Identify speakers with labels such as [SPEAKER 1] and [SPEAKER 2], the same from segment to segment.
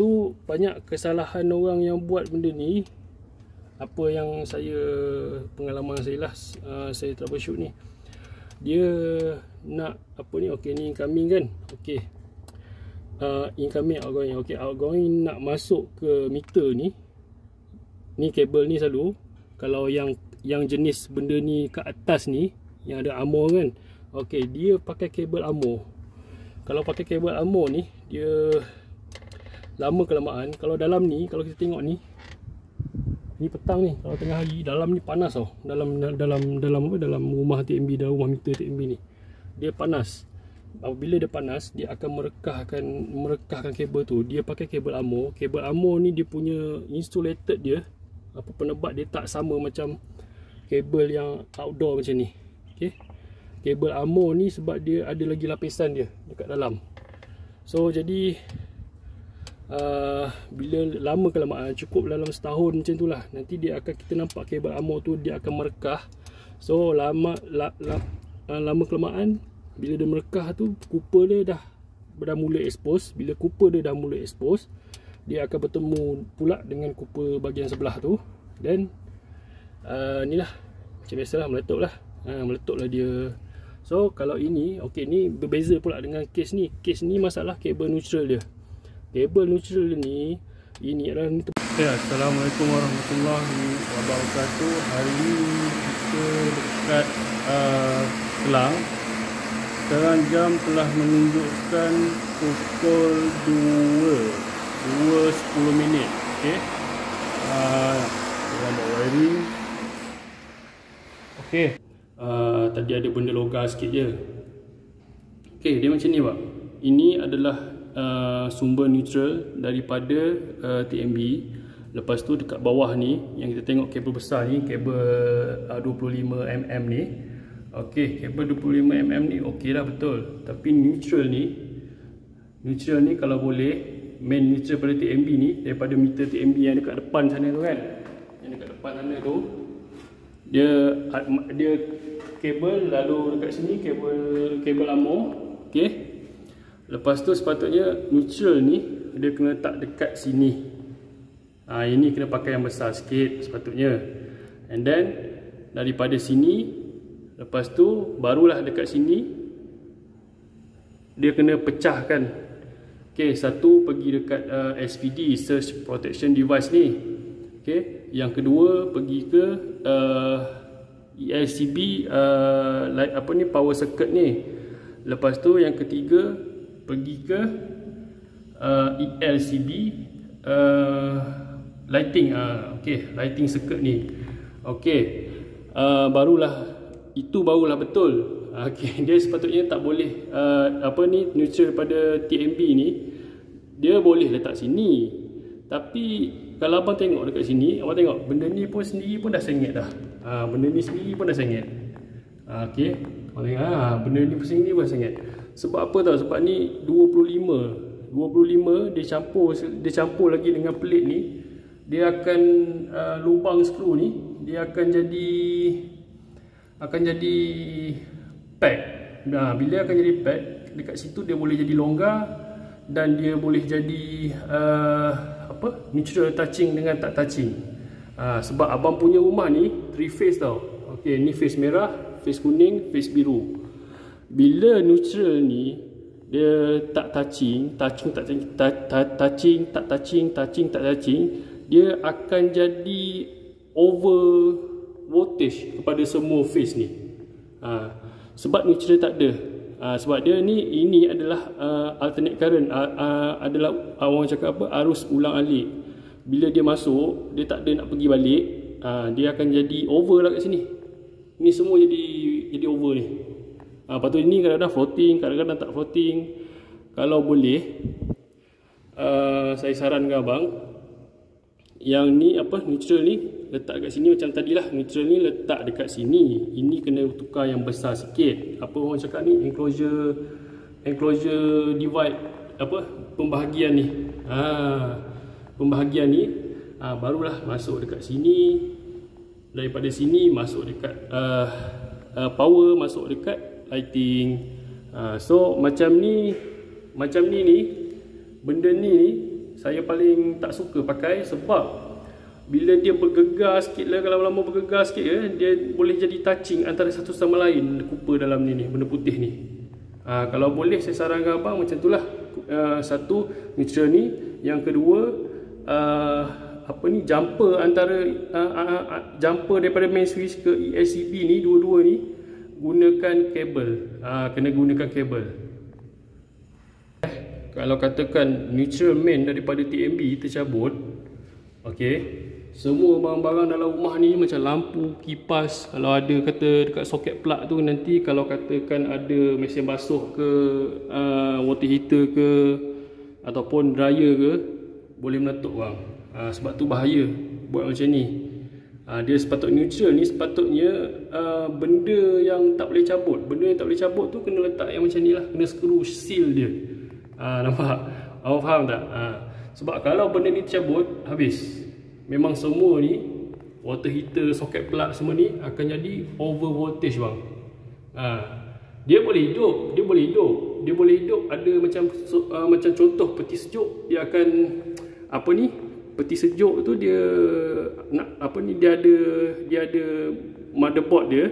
[SPEAKER 1] tu banyak kesalahan orang yang buat benda ni. Apa yang saya, pengalaman saya lah, saya troubleshoot ni, dia nak apa ni, okey ni incoming kan, okey, incoming outgoing, okey outgoing nak masuk ke meter ni kabel ni selalu, kalau yang jenis benda ni kat atas ni yang ada armor kan, okey dia pakai kabel armor. Kalau pakai kabel armor ni dia lama kelamaan, kalau dalam ni, kalau kita tengok ni petang ni, kalau tengah hari, dalam ni panas tau. Dalam rumah TMB, dalam rumah meter TMB ni dia panas. Apabila dia panas, dia akan merekahkan kabel tu. Dia pakai kabel armor. Kabel armor ni dia punya insulated dia, apa penebat dia tak sama macam kabel yang outdoor macam ni. Okey. Kabel armor ni sebab dia ada lagi lapisan dia dekat dalam. So jadi bila lama kelamaan, cukup dalam setahun macam tu lah, nanti dia akan, kita nampak kabel armor tu dia akan merekah. So lama kelamaan, bila dia merekah tu, cooper dia dah mula expose. Bila cooper dia dah mula expose, dia akan bertemu pula dengan cooper bahagian sebelah tu. Dan ni lah, macam biasalah, meletup lah dia. So kalau ini, okey, ni berbeza pula dengan kes ni. Kes ni masalah kabel neutral dia. Kabel neutral ni, ini adalah ni. Okay, Assalamualaikum warahmatullahi wabarakatuh. Hari ni kita dekat Kelang. Sekarang jam telah menunjukkan pukul 2.10 minit. Okay, kita buat wiring. Okay, tadi ada benda longgar sikit je. Okay, dia macam ni pak. Ini adalah sumber neutral daripada TMB. Lepas tu dekat bawah ni yang kita tengok kabel besar ni, kabel 25mm ni. Okey, kabel 25mm ni okey dah betul. Tapi neutral ni kalau boleh, main neutral pada TMB ni, daripada meter TMB yang dekat depan sana tu kan, yang dekat depan sana tu, dia kabel lalu dekat sini, kabel armor. Okey. Lepas tu sepatutnya neutral ni dia kena letak dekat sini. Ini kena pakai yang besar sikit sepatutnya. And then daripada sini, lepas tu barulah dekat sini dia kena pecahkan. Okay, satu pergi dekat SPD, Surge Protection Device ni. Okay, yang kedua pergi ke ELCB, apa ni, power circuit ni. Lepas tu yang ketiga pergi ke ELCB lighting, lighting circuit ni. Okey, barulah betul. Okey, dia sepatutnya tak boleh neutral pada TMB ni, dia boleh letak sini. Tapi kalau abang tengok dekat sini, abang tengok benda ni pun sendiri pun dah sengit dah. Benda ni sendiri pun dah sengit. Okey, abang tengok, benda ni pun sendiri pun sengit. Sebab apa tau? Sebab ni 25 dia campur lagi dengan pelit ni. Dia akan lubang skru ni dia akan jadi pad. Bila akan jadi pad, dekat situ dia boleh jadi longgar dan dia boleh jadi neutral touching dengan tak touching. Sebab abang punya rumah ni 3 phase tau. Okey, ni phase merah, phase kuning, phase biru. Bila neutral ni dia tak touching, dia akan jadi over voltage kepada semua phase ni. Sebab neutral tak ada. Sebab dia ni, ini adalah alternate current, adalah orang cakap apa, arus ulang-alik. Bila dia masuk, dia tak ada nak pergi balik, dia akan jadi over lah kat sini. Ni semua jadi over ni. Lepas tu ni kadang-kadang floating, kadang-kadang tak floating. Kalau boleh, saya sarankan abang, yang ni neutral ni letak kat sini macam tadilah. Neutral ni letak dekat sini. Ini kena tukar yang besar sikit. Apa orang cakap ni, enclosure divide, pembahagian ni. Pembahagian ni barulah masuk dekat sini. Daripada sini masuk dekat power, masuk dekat lighting. So macam ni benda ni saya paling tak suka pakai sebab bila dia bergegar sikit lah, kalau lama bergegar sikit dia boleh jadi touching antara satu sama lain Cooper dalam ni benda putih ni. Kalau boleh saya sarankan abang macam itulah. Satu neutral ni, yang kedua jumper antara jumper daripada main switch ke ESCB ni, dua-dua ni gunakan kabel. Kena gunakan kabel. Kalau katakan neutral main daripada TMB tercabut, okey, semua barang-barang dalam rumah ni macam lampu, kipas, kalau ada kata dekat soket plug tu, nanti kalau katakan ada mesin basuh ke, water heater ke, ataupun dryer ke, boleh meletup bang. Sebab tu bahaya buat macam ni. Dia sepatutnya neutral ni, sepatutnya benda yang tak boleh cabut. Benda yang tak boleh cabut tu kena letak yang macam ni lah, kena screw seal dia. Nampak? Awak faham tak? Sebab kalau benda ni tercabut, habis. Memang semua ni, water heater, soket plug semua ni akan jadi over voltage bang. Dia boleh hidup, dia boleh hidup. Ada macam contoh peti sejuk, dia akan peti sejuk tu dia ada motherboard dia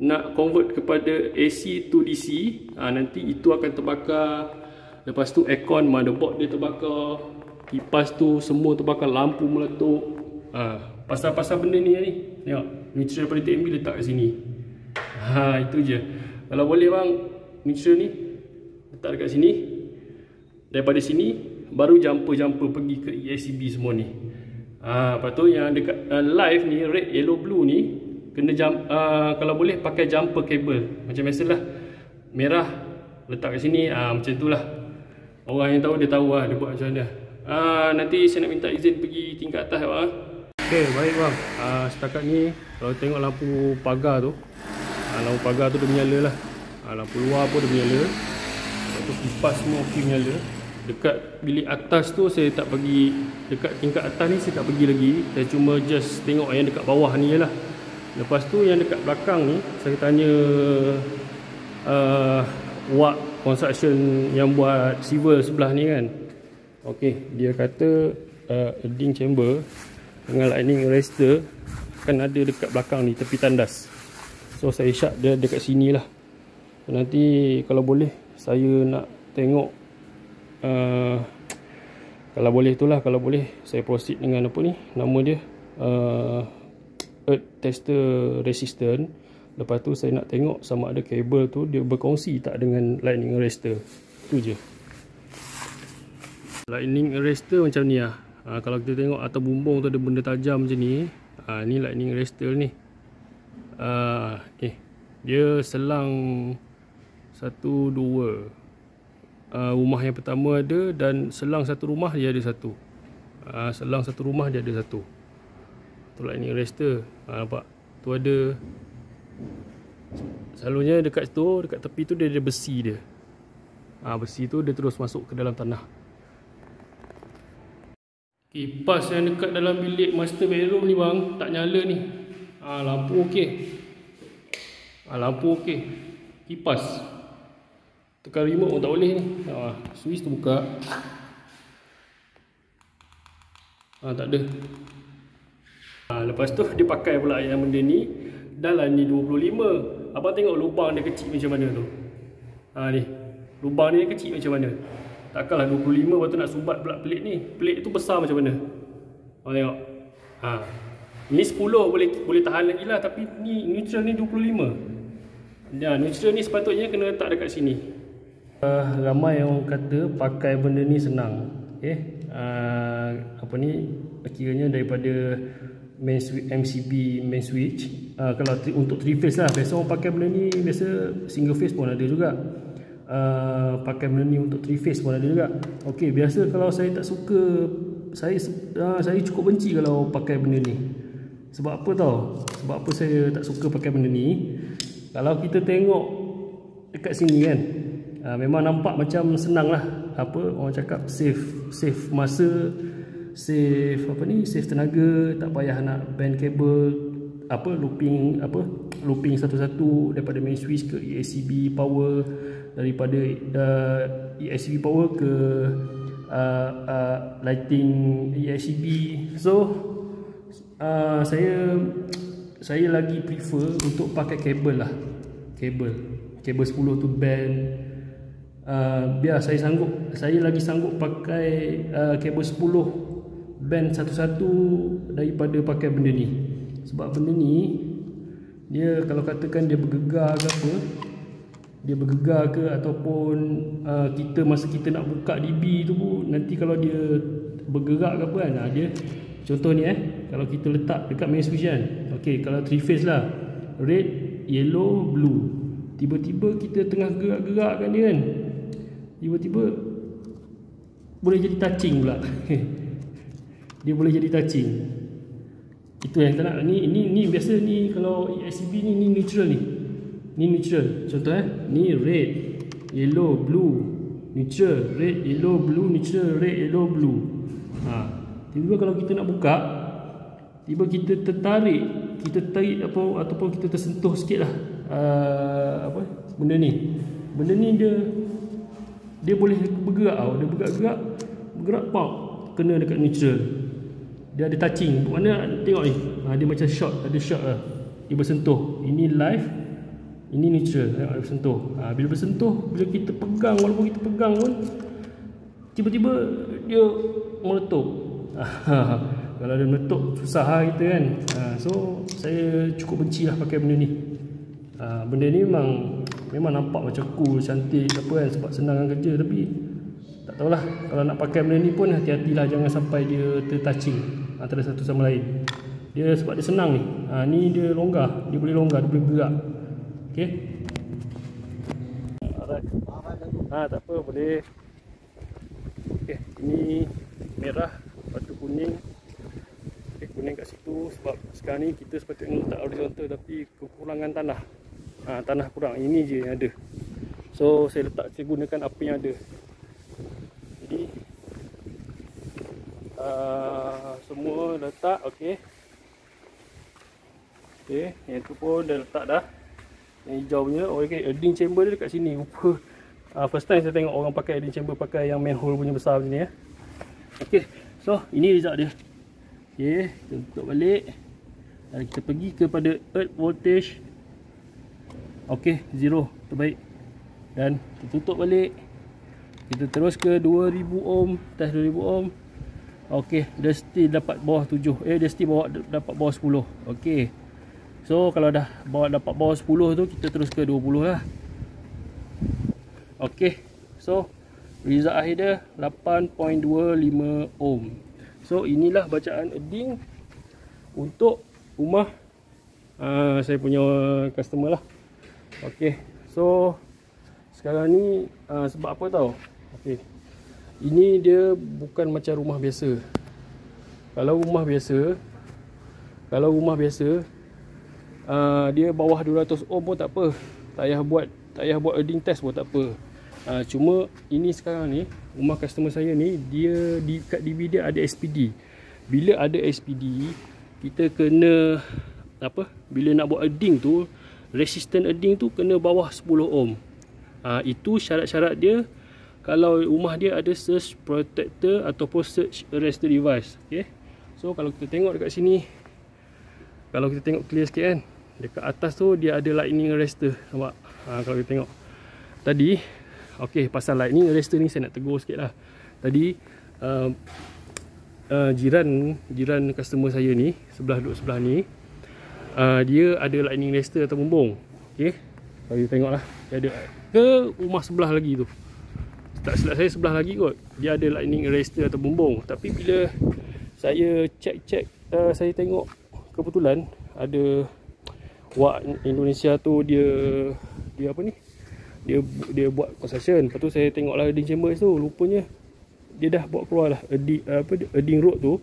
[SPEAKER 1] nak convert kepada AC to DC. Nanti itu akan terbakar. Lepas tu aircon, motherboard dia terbakar, kipas tu semua terbakar, lampu meletup. Pasal-pasal benda ni tengok, neutral daripada TMB letak kat sini. Itu je. Kalau boleh bang, neutral ni letak dekat sini. Daripada sini baru jumper pergi ke ESCB semua ni. Lepas tu yang dekat live ni, red, yellow, blue ni kena kalau boleh pakai jumper kabel. Macam biasalah, merah letak kat sini. Macam itulah. Orang yang tahu dia tahu lah dia buat macam mana. Nanti saya nak minta izin pergi tingkat atas bang. Okay, baik bang. Setakat ni kalau tengok lampu pagar tu, lampu pagar tu dia menyala lah. Lampu luar pun dia menyala. Lepas tu kipas semua okey menyala. Dekat bilik atas tu saya tak pergi, dekat tingkat atas ni saya tak pergi lagi. Saya cuma just tengok yang dekat bawah ni je lah. Lepas tu yang dekat belakang ni saya tanya Wak Construction yang buat civil sebelah ni kan. Okey, dia kata ading chamber dengan lightning arrestor akan ada dekat belakang ni, tepi tandas. So saya shut dia dekat sini lah. Nanti kalau boleh saya nak tengok, kalau boleh itulah, kalau boleh saya proceed dengan apa ni, nama dia earth tester resistant. Lepas tu saya nak tengok sama ada kabel tu dia berkongsi tak dengan lightning arrestor. Tu je. Lightning arrestor macam ni lah. Kalau kita tengok atas bumbung tu ada benda tajam macam ni. Ni lightning arrestor ni. Okay. Dia selang 1, 2. Rumah yang pertama ada, dan selang satu rumah dia ada satu. Selang satu rumah dia ada satu. Tu lightning arrestor. Nampak? Tu ada. Selalunya dekat situ, dekat tepi tu dia ada besi dia. Besi tu dia terus masuk ke dalam tanah. Kipas yang dekat dalam bilik master bedroom ni bang, tak nyala ni. Lampu okey. Lampu okey. Kipas tekan remote pun tak boleh ni. Switch tu buka. Tak ada. Lepas tu dia pakai pula yang benda ni. Dalam ni 25. Abang tengok lubang dia kecil macam mana tu. Ni. Lubang ni kecil macam mana. Takkanlah 25 lepas tu nak sumbat pula plate ni. Plate tu besar macam mana. Abang tengok. Ni 10 boleh tahan lagi lah. Tapi ni neutral ni 25. Neutral ni sepatutnya kena letak dekat sini. Ramai orang kata pakai benda ni senang. Okay. Apa ni, kiranya daripada MCB main switch. Kalau untuk 3 phase lah, biasa orang pakai benda ni, biasa single phase pun ada juga. Pakai benda ni untuk 3 phase pun ada juga. Ok, biasa kalau saya tak suka, saya cukup benci kalau pakai benda ni. Sebab apa tau? Sebab apa saya tak suka pakai benda ni? Kalau kita tengok dekat sini kan, memang nampak macam senang lah. Apa orang cakap, save masa, save apa ni, save tenaga, tak payah nak bend kabel, looping satu-satu daripada main switch ke ESCB power, daripada ESCB power ke lighting ESCB. So saya lagi prefer untuk pakai kabel lah, kabel 10 tu band. Biar saya lagi sanggup pakai kabel 10 band satu-satu daripada pakai benda ni. Sebab benda ni dia kalau katakan dia bergegar ke apa, dia bergegar ke ataupun kita masa kita nak buka DB tu pun, nanti kalau dia bergerak ke apa kan, dia contoh ni kalau kita letak dekat main switch kan, okey, kalau 3 phase lah, red, yellow, blue, tiba-tiba kita tengah gerak-gerakkan dia kan, tiba-tiba boleh jadi touching pula. Dia boleh jadi touching. Itu yang kita nak. Ni biasa ni kalau ESCB ni neutral ni. Ni neutral. Contoh ni red, yellow, blue, neutral, red, yellow, blue, neutral, red, yellow, blue. Tiba-tiba kalau kita nak buka, tiba kita tertarik ataupun kita tersentuh sikit lah benda ni dia boleh bergerak tau. Dia bergerak pop, kena dekat neutral, dia ada touching. Mana tengok ni, dia macam shot, ada shot lah, dia bersentuh. Ini live, ini neutral, dia bersentuh. Bila bersentuh, bila kita pegang, walaupun kita pegang pun tiba-tiba dia meletup. Kalau dia meletup susah lah kita kan. So saya cukup benci lah pakai benda ni. Benda ni memang nampak macam cool, cantik apa kan, sebab senangkan kerja. Tapi tak tahulah, kalau nak pakai benda ni pun hati-hatilah, jangan sampai dia tertouching antara satu sama lain. Dia sebab dia senang ni. Ni dia longgar, dia boleh longgar, dia boleh bergerak. Okey. Alright. Tak apa, boleh. Okey, ini merah, lepas tu kuning. Okey, kuning kat situ sebab sekarang ni kita sepatutnya letak horizontal tapi kekurangan tanah. Tanah kurang, ini je yang ada. So saya gunakan apa yang ada. Jadi semua letak. Okey, yang tu pun dah letak dah. Yang hijau punya, okey, earding chamber dia dekat sini. Rupa first time saya tengok orang pakai earding chamber, pakai yang manhole punya besar macam ni. Okey, so ini result dia. Okey, kita tutup balik. Dan kita pergi kepada earth voltage. Okey, 0, terbaik. Dan kita tutup balik. Kita terus ke 2000 ohm, test 2000 ohm. Okey, dia still dapat bawah 7. Dia still dapat bawah 10. Okey. So kalau dah dapat bawah 10 tu, kita terus ke 20 lah. Okey. So result akhir dia 8.25 ohm. So inilah bacaan earding untuk rumah saya punya customer lah. Okey. So sekarang ni sebab apa tau? Okey. Ini dia bukan macam rumah biasa. Kalau rumah biasa dia bawah 200 ohm pun tak apa. Tak payah buat earding test pun tak apa. Cuma ini sekarang ni rumah customer saya ni, dia kat DB dia ada SPD. Bila ada SPD, kita kena bila nak buat earding tu, resistant earding tu kena bawah 10 ohm. Itu syarat-syarat dia. Kalau rumah dia ada surge protector ataupun surge arrestor device. Okay. So kalau kita tengok dekat sini, kalau kita tengok clear sikit kan, dekat atas tu dia ada lightning arrestor. Nampak? Kalau kita tengok tadi, okey, pasal lightning arrestor ni saya nak tegur sikit lah. Tadi jiran customer saya ni, duduk sebelah ni, dia ada lightning arrestor atau bumbung. Okey, kalau kita tengok lah, dia ada ke rumah sebelah lagi tu, tak silap saya sebelah lagi kot, dia ada lightning arrestor atau bumbung. Tapi bila saya cek, saya tengok kebetulan ada wak Indonesia tu, dia apa ni, dia buat construction. Lepas tu saya tengok lah earding chamber tu, rupanya dia dah bawa keluar lah earding rod tu.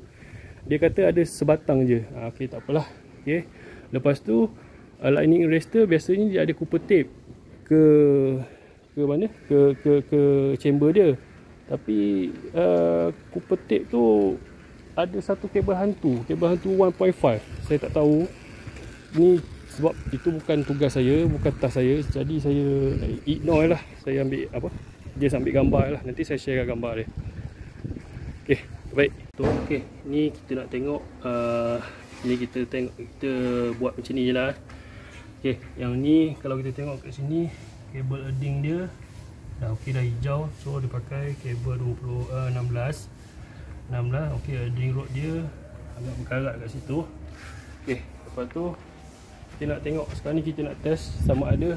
[SPEAKER 1] Dia kata ada sebatang je. Okey, tak apalah. Okey, lepas tu lightning arrestor biasanya dia ada copper tape ke mana, ke chamber dia. Tapi copper tape tu ada satu kabel hantu 1.5. Saya tak tahu ni, sebab itu bukan tugas saya, bukan task saya. Jadi saya ignore lah. Saya ambil dia ambil gambar lah. Nanti saya share gambar dia. Okey, baik. Tu okey, ni kita nak tengok ni kita buat macam ni jelah. Okey, yang ni kalau kita tengok kat sini kabel earding dia dah okey, dah hijau. So dia pakai kabel 16. Okey, earding rod dia agak berkarat kat situ. Okey, lepas tu kita nak tengok sekarang ni, kita nak test sama ada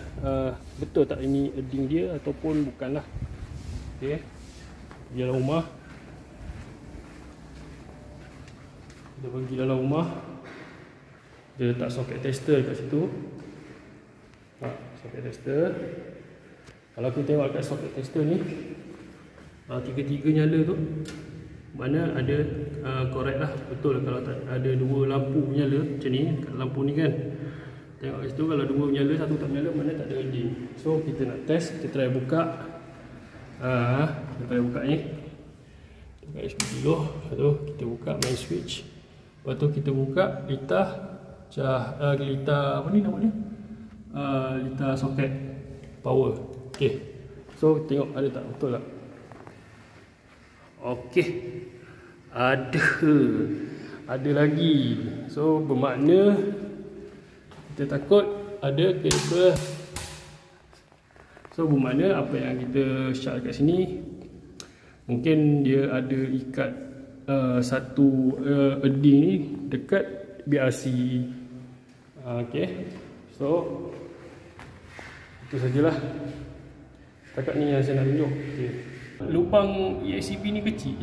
[SPEAKER 1] betul tak ini earding dia ataupun bukanlah. Okey, dalam rumah kita pergi dalam rumah, dia letak soket tester kat situ. Soket tester. Kalau kita tengok kat soket tester ni, tiga-tiga nyala tu, mana ada correct lah, betul. Kalau tak ada dua lampu nyala macam ni, kat lampu ni kan, tengok kat situ kalau dua nyala, satu tak nyala, mana tak ada earding. So kita nak test, kita try buka. Kita try buka ni, buka HPD dulu. Lepas tu kita buka main switch. Lepas tu kita buka litar litar apa ni nama dia, litar soket power. Okey, so tengok ada tak, betul tak. Okey, ada lagi. So bermakna kita takut ada kabel. So bermakna apa yang kita share kat sini, mungkin dia ada ikat satu earding ni dekat BRC. Okey, so itu sajalah takat ni yang saya nak tunjuk. Okay. Lubang ESCP ni kecil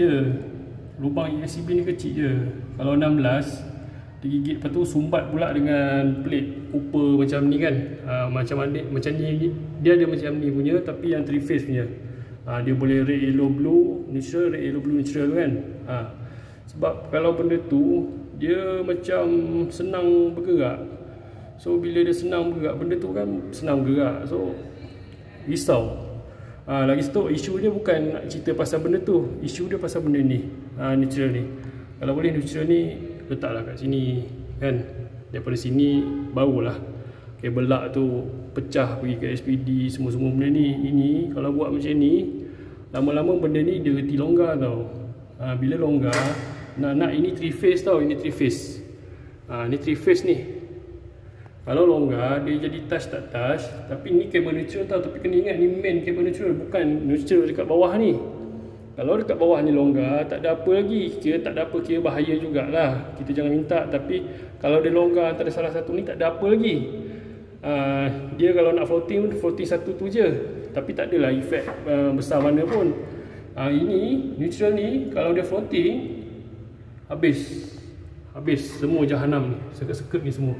[SPEAKER 1] je. Kalau 16 digigit, lepas tu sumbat pula dengan plate Cooper macam ni kan. Macam ni dia ada macam ni punya, tapi yang 3 phase punya. Dia boleh red, yellow, blue, neutral, red, yellow, blue, neutral kan. Sebab kalau benda tu dia macam senang bergerak. So bila dia senang bergerak, benda tu kan senang bergerak. So risau. Lagi satu, isu dia bukan nak cerita pasal benda tu, isu dia pasal benda ni, neutral ni. Kalau boleh neutral ni letaklah kat sini kan. Daripada sini barulah kabel lak tu pecah pergi ke SPD, semua benda ni. Ini kalau buat macam ni, lama-lama benda ni dia reti longgar tau. Bila longgar, nak ini 3 phase tau, ini 3 phase. Ni 3 phase ni. Kalau longgar dia jadi touch tak touch, tapi ni kabel neutral tau. Tapi kena ingat ni main kabel neutral, bukan neutral dekat bawah ni. Kalau dekat bawah ni longgar, tak ada apa lagi, kira tak ada apa, kira bahaya jugalah. Kita jangan minta. Tapi kalau dia longgar antara salah satu ni, tak ada apa lagi. Dia kalau nak floating satu tu je, tapi tak adalah efek besar mana pun. Ini neutral ni kalau dia floating, habis semua jahanam ni, seket-seket ni semua.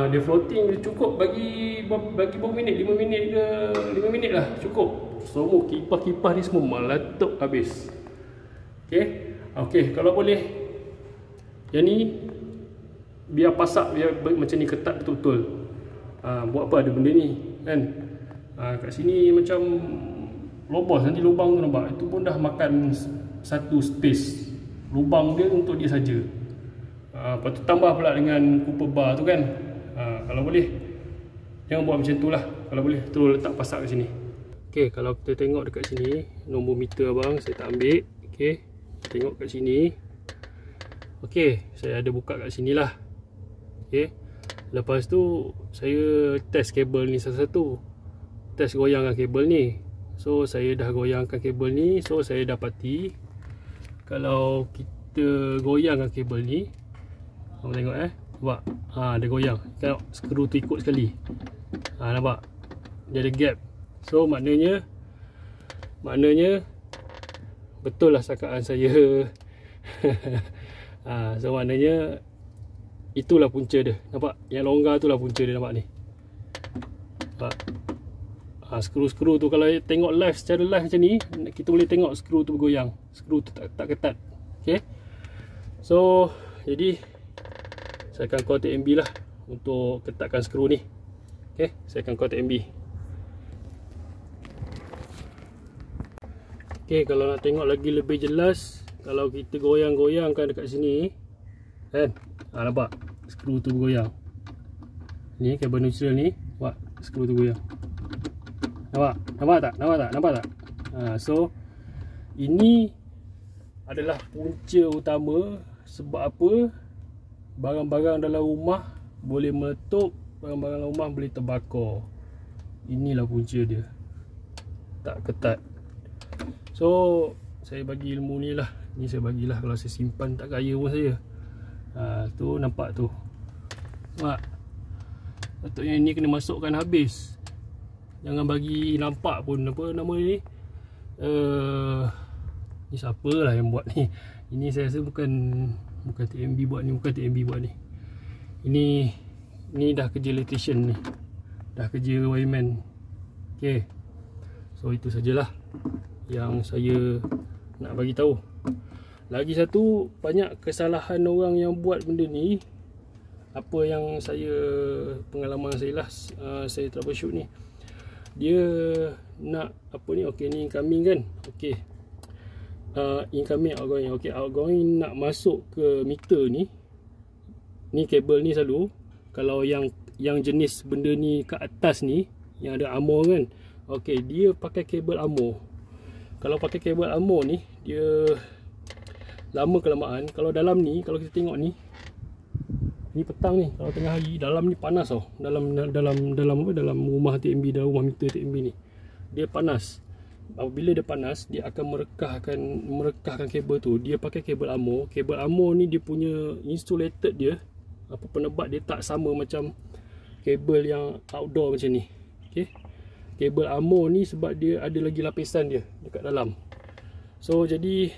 [SPEAKER 1] Dia floating, dia cukup bagi berapa minit, 5 minit ke 5 minit lah, cukup. Semua kipas-kipas ni semua meletup habis. Okey, kalau boleh yang ni biar pasak, biar macam ni ketat betul-betul. Buat apa ada benda ni kan. Kat sini macam lobos, nanti lubang tu nampak, itu pun dah makan satu space. Lubang dia untuk dia saja. Lepas tu tambah pula dengan Cooper bar tu kan. Kalau boleh jangan buat macam tu lah. Kalau boleh terus letak pasak kat sini. Okey, kalau kita tengok dekat sini, nombor meter abang saya tak ambil. Okey, tengok kat sini. Okey, saya ada buka kat sini lah. Okey, lepas tu saya test kabel ni satu-satu. Test goyangkan kabel ni. So saya dah goyangkan kabel ni. So saya dapati kalau kita goyangkan kabel ni, kamu tengok nampak? Dia goyang. Tengok skru tu ikut sekali. Nampak? Dia ada gap. So maknanya betul lah sangkaan saya. So maknanya itulah punca dia. Nampak? Yang longgar tu lah punca dia, nampak ni. Nampak? Skru-skru tu kalau tengok live, secara live macam ni, kita boleh tengok skru tu bergoyang. Skru tu tak ketat. Okay. So jadi saya akan kontak MB lah untuk ketatkan skru ni. Okay, saya akan kontak MB. Okay, kalau nak tengok lagi lebih jelas, kalau kita goyang-goyangkan dekat sini kan, nampak skru tu bergoyang. Ni kabel neutral ni, nampak skru tu goyang. Nampak tak? So ini adalah punca utama. Sebab apa? Barang-barang dalam rumah boleh meletup, barang-barang dalam rumah boleh terbakar. Inilah punca dia, tak ketat. So saya bagi ilmu ni lah. Ni saya bagilah, kalau saya simpan tak kaya pun saya. Tu nampak tu. Nampak? Patutnya ni kena masukkan habis. Jangan bagi nampak pun. Apa nama ni? Ni siapalah yang buat ni. Ini saya rasa bukan TMB buat ni, bukan TMB buat ni. Ini dah kerja electrician ni. Dah kerja wireman. Okay. So itu sajalah yang saya nak bagi tahu. Lagi satu, banyak kesalahan orang yang buat benda ni. Apa yang pengalaman saya lah, saya troubleshoot ni. Dia nak apa ni, okey ni incoming kan. Okey. Incoming, outgoing. Okey, outgoing nak masuk ke meter ni. Ni kabel ni selalu kalau yang jenis benda ni kat atas ni yang ada armor kan. Okey, dia pakai kabel armor. Kalau pakai kabel armor ni, dia lama kelamaan. Kalau dalam ni, kalau kita tengok ni petang ni, kalau tengah hari, dalam ni panas tau. Dalam rumah TMB, dalam rumah meter TMB ni, dia panas. Apabila dia panas, dia akan merekahkan kabel tu. Dia pakai kabel armor. Kabel armor ni dia punya insulated dia, penebat dia tak sama macam kabel yang outdoor macam ni. Okey. Kabel armor ni sebab dia ada lagi lapisan dia dekat dalam. So jadi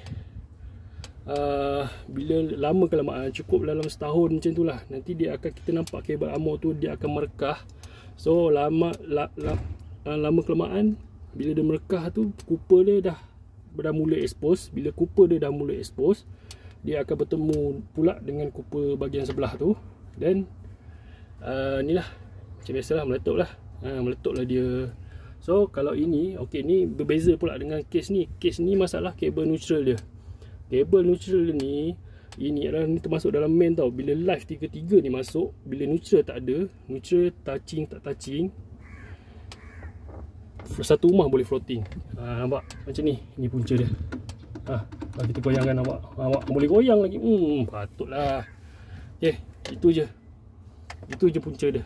[SPEAKER 1] bila lama kelamaan, cukup dalam setahun macam tu lah, nanti dia akan, kita nampak kabel armor tu dia akan merekah. So lama kelamaan, bila dia merekah tu, cooper dia dah mula expose. Bila cooper dia dah mula expose, dia akan bertemu pula dengan cooper bahagian sebelah tu. Dan ni lah, macam biasalah, meletup lah. Meletup lah dia. So kalau ini, okey, ni berbeza pula dengan kes ni. Kes ni masalah kabel neutral dia. Kabel neutral ni, ini adalah ni termasuk dalam main tau. Bila live 3 ni masuk, bila neutral tak ada, neutral touching tak touching, satu rumah boleh floating. Nampak macam ni. Ni punca dia. Kalau kita goyangkan, nampak boleh goyang lagi. Patutlah. Okay, itu je punca dia.